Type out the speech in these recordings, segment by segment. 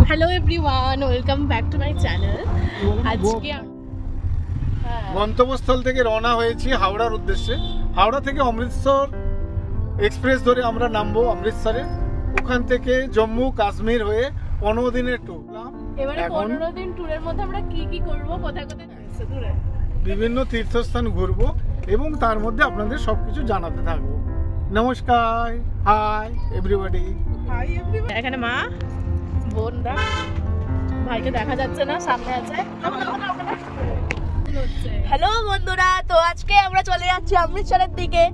Hello everyone, welcome back to my channel. আজকে গন্তব্যস্থল থেকে রওনা হয়েছি হাওড়ার উদ্দেশ্যে। হাওড়া থেকে অমৃতসর এক্সপ্রেস ধরে আমরা নামবো অমৃতসরে। ওখান থেকে জম্মু কাশ্মীর হয়ে 15 দিনের ট্যুর। এবারে 15 দিন ট্যুরের মধ্যে আমরা কি কি করব, কোথায় কোথায় ট্যুরে বিভিন্ন তীর্থস্থান ঘুরবো এবং তার মধ্যে আপনাদের সবকিছু জানাতে থাকবো। নমস্কার, হাই এভরিবডি। এখানে মা বোনরা, ভাইকে দেখা যাচ্ছে না, সামনে আছে। হ্যালো বন্ধুরা, তো আজকে আমরা চলে যাচ্ছি অমৃতসরের দিকে।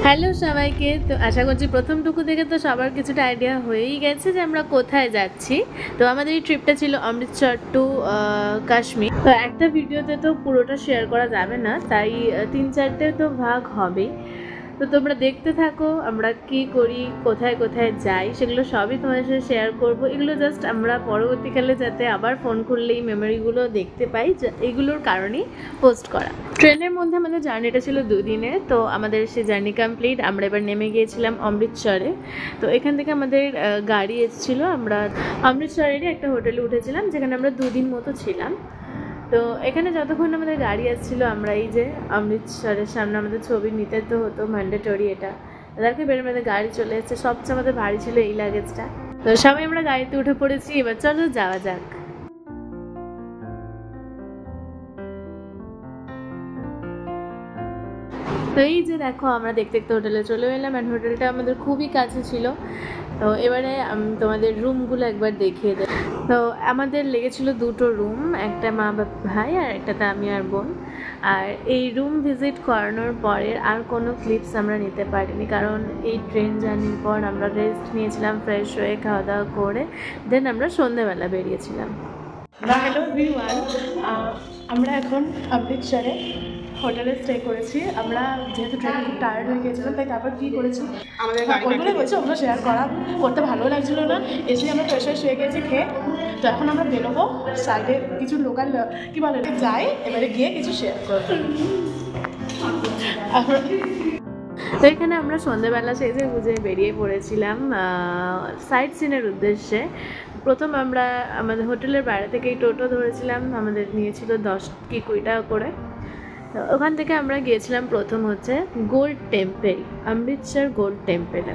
হ্যালো সবাইকে, তো আশা করছি প্রথমটুকু থেকে তো সবার কিছুটা আইডিয়া হয়েই গেছে যে আমরা কোথায় যাচ্ছি। তো আমাদের এই ট্রিপটা ছিল অমৃতসর টু কাশ্মীর। তো একটা ভিডিওতে তো পুরোটা শেয়ার করা যাবে না, তাই 3-4টে তো ভাগ হবে। তো তোমরা দেখতে থাকো আমরা কি করি, কোথায় কোথায় যাই, সেগুলো সবই তোমাদের সাথে শেয়ার করব। এগুলো জাস্ট আমরা পরবর্তীকালে যাতে আবার ফোন করলেই মেমোরিগুলো দেখতে পাই, এগুলোর কারণেই পোস্ট করা। ট্রেনের মধ্যে আমাদের জার্নিটা ছিল 2 দিনের। তো আমাদের সেই জার্নি কমপ্লিট। আমরা এবার নেমে গিয়েছিলাম অমৃতসরে। তো এখান থেকে আমাদের গাড়ি এসেছিলো, আমরা অমৃতসরেরই একটা হোটেলে উঠেছিলাম, যেখানে আমরা 2 দিন মতো ছিলাম। তো এখানে যতক্ষণ আমাদের গাড়ি আসছিল, আমরা এই যে অমৃতসরের সামনে আমাদের ছবি নিতে তো হতো, ম্যান্ডেটরি এটা। দেখো বের আমাদের গাড়ি চলে এসেছে। সবচেয়ে আমাদের ভারী ছিল এই লাগেজটা। তো সবাই আমরা গাড়িতে উঠে পড়েছি, এবার চলো যাওয়া যাক। তো এই যে দেখো আমরা দেখতে দেখতে হোটেলে চলে এলাম, অ্যান্ড হোটেলটা আমাদের খুবই কাছে ছিল। তো এবারে তোমাদের রুমগুলো একবার দেখিয়ে দেব। তো আমাদের লেগেছিল 2টো রুম, একটা মা ভাই আর একটাতে আমি আর বোন। আর এই রুম ভিজিট করানোর পরে আর কোনো ক্লিপস আমরা নিতে পারিনি, কারণ এই ট্রেন জার্নির পর আমরা রেস্ট নিয়েছিলাম, ফ্রেশ হয়ে খাওয়া দাওয়া করে দেন আমরা সন্ধ্যেবেলা বেরিয়েছিলাম। হ্যালো এভরিওয়ান, আমরা এখন অমৃতসরে হোটেলে স্টে করেছি। আমরা যেহেতু ট্রেনে খুব টায়ার্ড হয়ে গিয়েছিলাম, তাই তারপর কী করেছি ওইগুলো বলছি, ওগুলো শেয়ার করতে ভালো লাগছিলো না। এসে আমরা ফ্রেশ হয়ে শুয়ে গেছি খেয়ে। তো এখন আমরা বেরোবো, সাইডে কিছু লোকাল কী বলে যাই, এবারে গিয়ে কিছু শেয়ার করবো। তো এখানে আমরা সন্ধ্যেবেলা সেজে গুজে বেরিয়ে পড়েছিলাম সাইট সিনের উদ্দেশ্যে। প্রথম আমরা আমাদের হোটেলের বাইরে থেকেই টোটো ধরেছিলাম, আমাদের নিয়েছিল 10 কি 20 টাকা করে। তো ওখান থেকে আমরা গিয়েছিলাম প্রথম হচ্ছে গোল্ড টেম্পল, অমৃতসর গোল্ড টেম্পলে।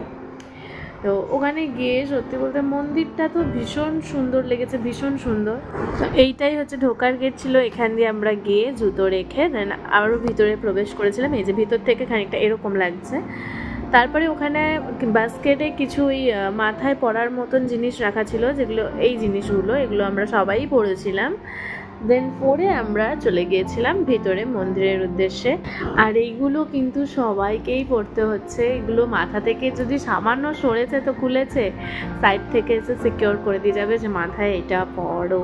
তো ওখানে গিয়ে সত্যি বলতে মন্দিরটা তো ভীষণ সুন্দর লেগেছে, ভীষণ সুন্দর। তো এইটাই হচ্ছে ঢোকার গেট ছিল। এখান দিয়ে আমরা গিয়ে জুতো রেখে দেন আরও ভিতরে প্রবেশ করেছিলাম। এই যে ভিতর থেকে খানিকটা এরকম লাগছে। তারপরে ওখানে বাস্কেটে কিছু ওই মাথায় পরার মতন জিনিস রাখা ছিল, যেগুলো এই জিনিসগুলো এগুলো আমরা সবাই পরেছিলাম। দেন পরে আমরা চলে গিয়েছিলাম ভিতরে মন্দিরের উদ্দেশ্যে। আর এইগুলো কিন্তু সবাইকেই পড়তে হচ্ছে। এগুলো মাথা থেকে যদি সামান্য সরেছে তো খুলেছে, সাইড থেকে এসে সিকিওর করে দিয়ে যাবে যে মাথায় এটা পরো।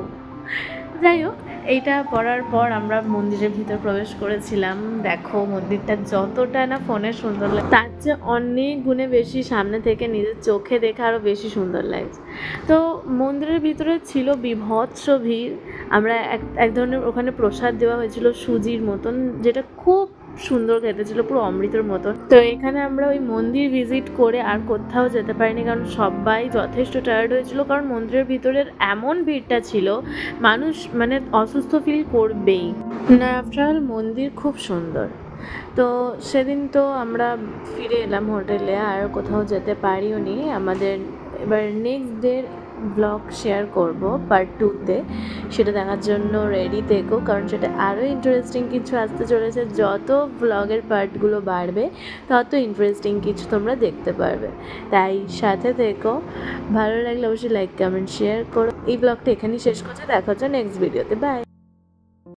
যাই হোক, এইটা পড়ার পর আমরা মন্দিরের ভিতর প্রবেশ করেছিলাম। দেখো মন্দিরটা যতটা না ফোনে সুন্দর লাগে, তার চেয়ে অনেক গুণে বেশি সামনে থেকে নিজের চোখে দেখে আরও বেশি সুন্দর লাগছে। তো মন্দিরের ভিতরে ছিল বিভৎস ভিড়। আমরা এক ধরনের ওখানে প্রসাদ দেওয়া হয়েছিল সুজির মতন, যেটা খুব সুন্দর খেতে ছিল, পুরো অমৃতের মতন। তো এখানে আমরা ওই মন্দির ভিজিট করে আর কোথাও যেতে পারিনি, কারণ সবাই যথেষ্ট টায়ার্ড হয়েছিল। কারণ মন্দিরের ভিতরের এমন ভিড়টা ছিল, মানুষ মানে অসুস্থ ফিল করবেই না। আফটার অল মন্দির খুব সুন্দর। তো সেদিন তো আমরা ফিরে এলাম হোটেলে, আর কোথাও যেতে পারিও নি। আমাদের এবার নেক্সট ডে ব্লগ শেয়ার করব পার্ট 2তে, সেটা দেখার জন্য রেডি থেকো, কারণ সেটা আরও ইন্টারেস্টিং কিছু আসতে চলেছে। যত ব্লগের পার্টগুলো বাড়বে তত ইন্টারেস্টিং কিছু তোমরা দেখতে পারবে, তাই সাথে থেকো। ভালো লাগলে অবশ্যই লাইক কমেন্ট শেয়ার করো। এই ব্লগটা এখানেই শেষ করছি, দেখা হচ্ছে নেক্সট ভিডিওতে। বাই।